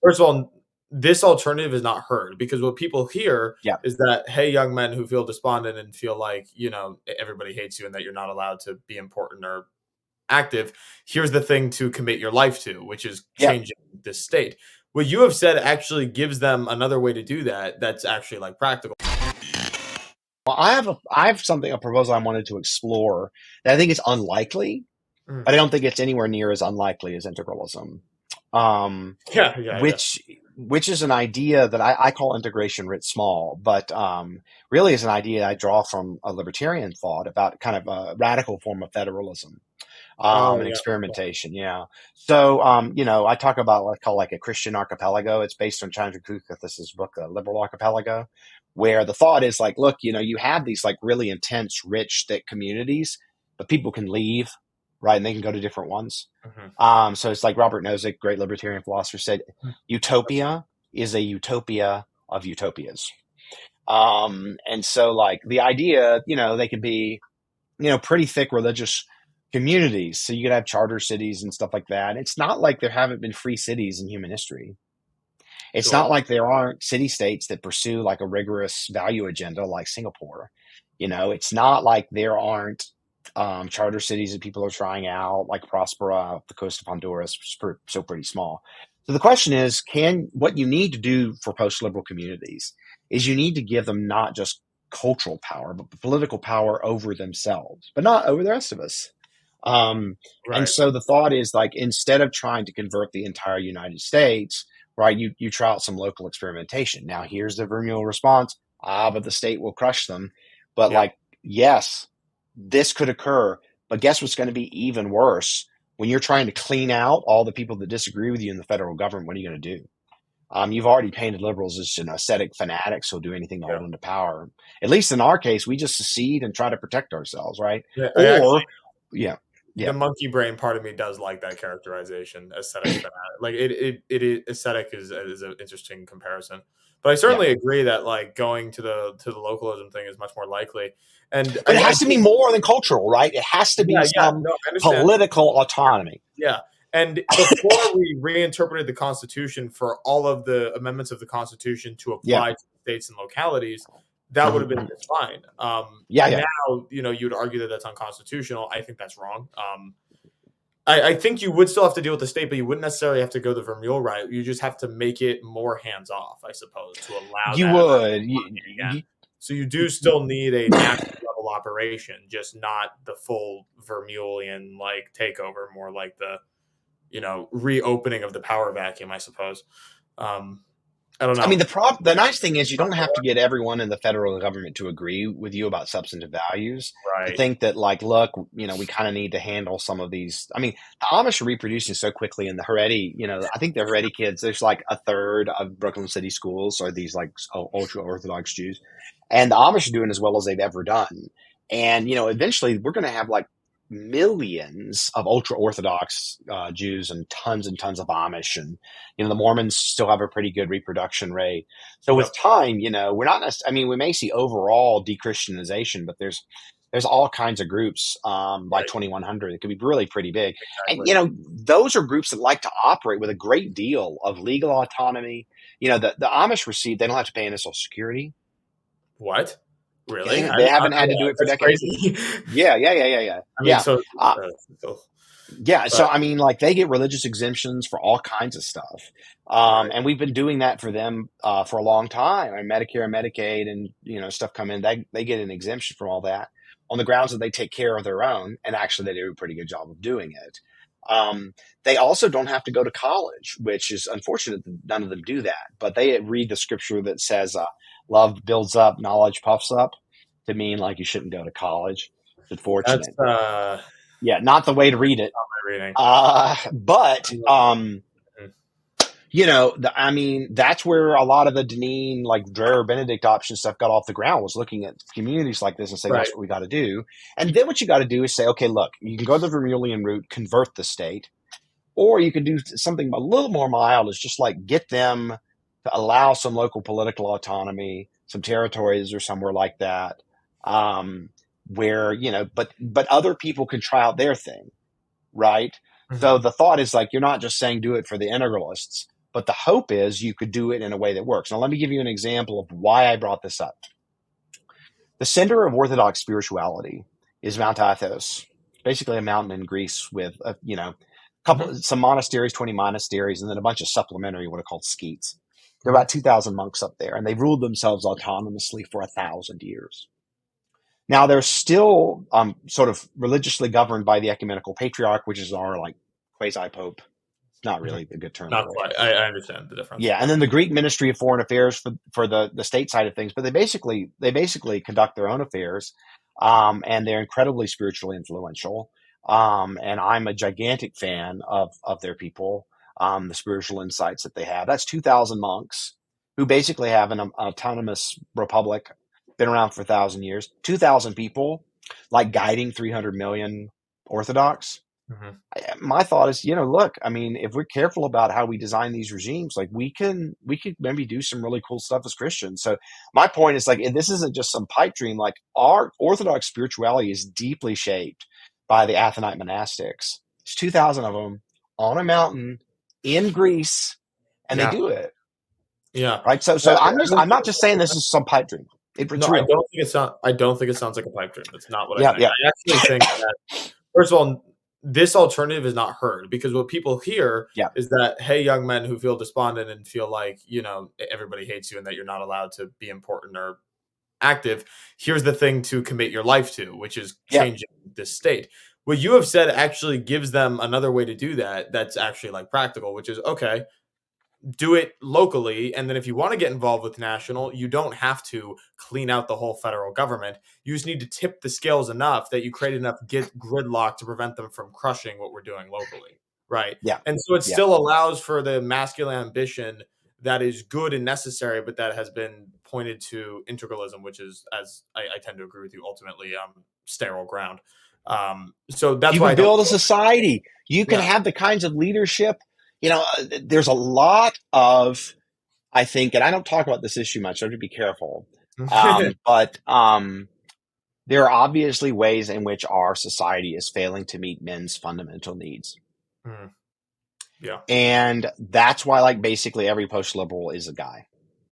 first of all, this alternative is not heard because what people hear Yeah. is that, hey, young men who feel despondent and feel like, everybody hates you and that you're not allowed to be important or active, here's the thing to commit your life to, which is Yeah. changing this state. What you have said actually gives them another way to do that that's actually like practical. Well, I have a proposal I wanted to explore that I think is unlikely, Mm. but I don't think it's anywhere near as unlikely as integralism. Um, Yeah, yeah, yeah. which is an idea that I call integration writ small, but really is an idea I draw from a libertarian thought about kind of a radical form of federalism, Oh, and yeah. experimentation. Yeah. So, I talk about what I call like a Christian archipelago. It's based on Chandra Kukathis's book, Liberal Archipelago, where the thought is like, look, you have these like really intense, rich, thick communities, but people can leave, right? And they can go to different ones. Mhm. So it's like Robert Nozick, great libertarian philosopher, said, utopia is a utopia of utopias. And so like the idea, they could be, pretty thick religious communities. So you could have charter cities and stuff like that. It's not like there haven't been free cities in human history. It's not Sure. like there aren't city states that pursue like a rigorous value agenda like Singapore. It's not like there aren't charter cities that people are trying out, like Prospera off the coast of Honduras, which is still pretty small. So the question is, what you need to do for post-liberal communities is you need to give them not just cultural power, but political power over themselves, but not over the rest of us. And Right. so the thought is like, instead of trying to convert the entire United States, right, you try out some local experimentation. Now, here's the Vermeule response. But the state will crush them. But Yep. like, yes, this could occur. But guess what's going to be even worse? When you're trying to clean out all the people that disagree with you in the federal government, what are you going to do? You've already painted liberals as ascetic fanatics who'll do anything to hold Yeah. on to power. At least in our case, we just secede and try to protect ourselves, right? Yeah. I Or, actually, yeah, the yeah, monkey brain part of me does like that characterization, aesthetic fanatic. Like it aesthetic is an interesting comparison. But I yeah. certainly agree that like going to the localism thing is much more likely. And But it I has to be think, more than cultural, right? It has to be yeah, yeah, some no, I understand. political autonomy. Yeah. And before we reinterpreted the Constitution for all of the amendments of the Constitution to Yeah. apply to states and localities, that would have been Mhm. just fine. Yeah, yeah. Now, you'd argue that that's unconstitutional. I think that's wrong. I think you would still have to deal with the state, but you wouldn't necessarily have to go the Vermeule route. You just have to make it more hands off, I suppose, to allow You that would. again. So you do still need a national level operation, just not the full Vermeulean like takeover, more like the reopening of the power vacuum, I suppose. I don't I mean, know. the nice thing is you don't have to get everyone in the federal government to agree with you about substantive values. To Right. think that, like, look, we kind of need to handle some of these. I mean, the Amish are reproducing so quickly, and the Haredi, I think the Haredi kids, there's like a third of Brooklyn City schools are these like ultra Orthodox Jews, and the Amish are doing as well as they've ever done. And eventually we're going to have like millions of ultra Orthodox Jews and tons of Amish, and the Mormons still have a pretty good reproduction rate. So with Yep. time, we're not necessarily, I mean, we may see overall de-Christianization, but there's all kinds of groups by Right. 2100. It could be really pretty big. And, Exactly. those are groups that like to operate with a great deal of legal autonomy. The Amish they don't have to pay into Social Security. What? Really? Yeah, I they did not haven't know had to do that. it for That's decades. crazy. Yeah, yeah, yeah, yeah, yeah. I mean, Yeah. so, Uh, so Yeah, so but I mean, like they get religious exemptions for all kinds of stuff, right. and we've been doing that for them for a long time. I mean, Medicare and Medicaid, and stuff come in. They get an exemption from all that on the grounds that they take care of their own, and actually they do a pretty good job of doing it. They also don't have to go to college, which is unfortunate that none of them do that. But they read the scripture that says, "Love builds up, knowledge puffs up," to mean like you shouldn't go to college. It's That's unfortunate. Yeah, not the way to read it. my reading. But Mhm. I mean, that's where a lot of the Deneen, like Dreher Benedict option stuff got off the ground, was looking at communities like this and saying, Right. that's what we got to do. And then what you got to do is say, okay, look, you can go the Vermeulean route, convert the state, or you could do something a little more mild, is just like get them to allow some local political autonomy, some territories or somewhere like that, where, but other people can try out their thing, right? So Mhm. the thought is like, you're not just saying do it for the integralists, But the hope is you could do it in a way that works. Now, let me give you an example of why I brought this up. The center of Orthodox spirituality is Mount Athos, basically a mountain in Greece with Hmm. some monasteries, 20 monasteries, and then a bunch of supplementary what are called skeets. There are Hmm. about 2,000 monks up there, and they've ruled themselves autonomously for 1,000 years. Now they're still sort of religiously governed by the ecumenical patriarch, which is our like quasi pope. It's not Hmm. really a good term Not for it. quite. I understand the difference. Yeah, and Yeah. then the Greek Ministry of Foreign Affairs for the state side of things, but they basically conduct their own affairs, and they're incredibly spiritually influential. And I'm a gigantic fan of their people, the spiritual insights that they have. That's 2,000 monks who basically have an autonomous republic, been around for 1,000 years. 2,000 people, like guiding 300 million Orthodox. Hmm. My thought is, look, I mean, if we're careful about how we design these regimes, like we could maybe do some really cool stuff as Christians. So my point is like, this isn't just some pipe dream. Like our Orthodox spirituality is deeply shaped by the Athonite monastics. There's 2,000 of them on a mountain in Greece, and they Yeah. do it Yeah. right. So Yeah, so I don't I'm think not just saying this is some pipe dream. It's No, I real. don't think I don't think it sounds like a pipe dream. That's not what I Yeah, think. yeah, I actually think that first of all, this alternative is not heard because what people hear yeah, is that, hey, young men who feel despondent and feel like, everybody hates you and that you're not allowed to be important or active, here's the thing to commit your life to, which is yeah. changing this state. What you have said actually gives them another way to do that that's actually like practical, which is okay, do it locally, and then if you want to get involved with national, you don't have to clean out the whole federal government. You just need to tip the scales enough that you create enough gridlock to prevent them from crushing what we're doing locally, right? Yeah, And so it yeah. still allows for the masculine ambition that is good and necessary, but that has been pointed to integralism, which is, as I tend to agree with you, ultimately sterile ground. So that's You why can I don't. build a society. You can Yeah. have the kinds of leadership. There's a lot of, I think, and I don't talk about this issue much, so I have to be careful. But there are obviously ways in which our society is failing to meet men's fundamental needs. Mm, yeah. And that's why, like, basically every post liberal is a guy.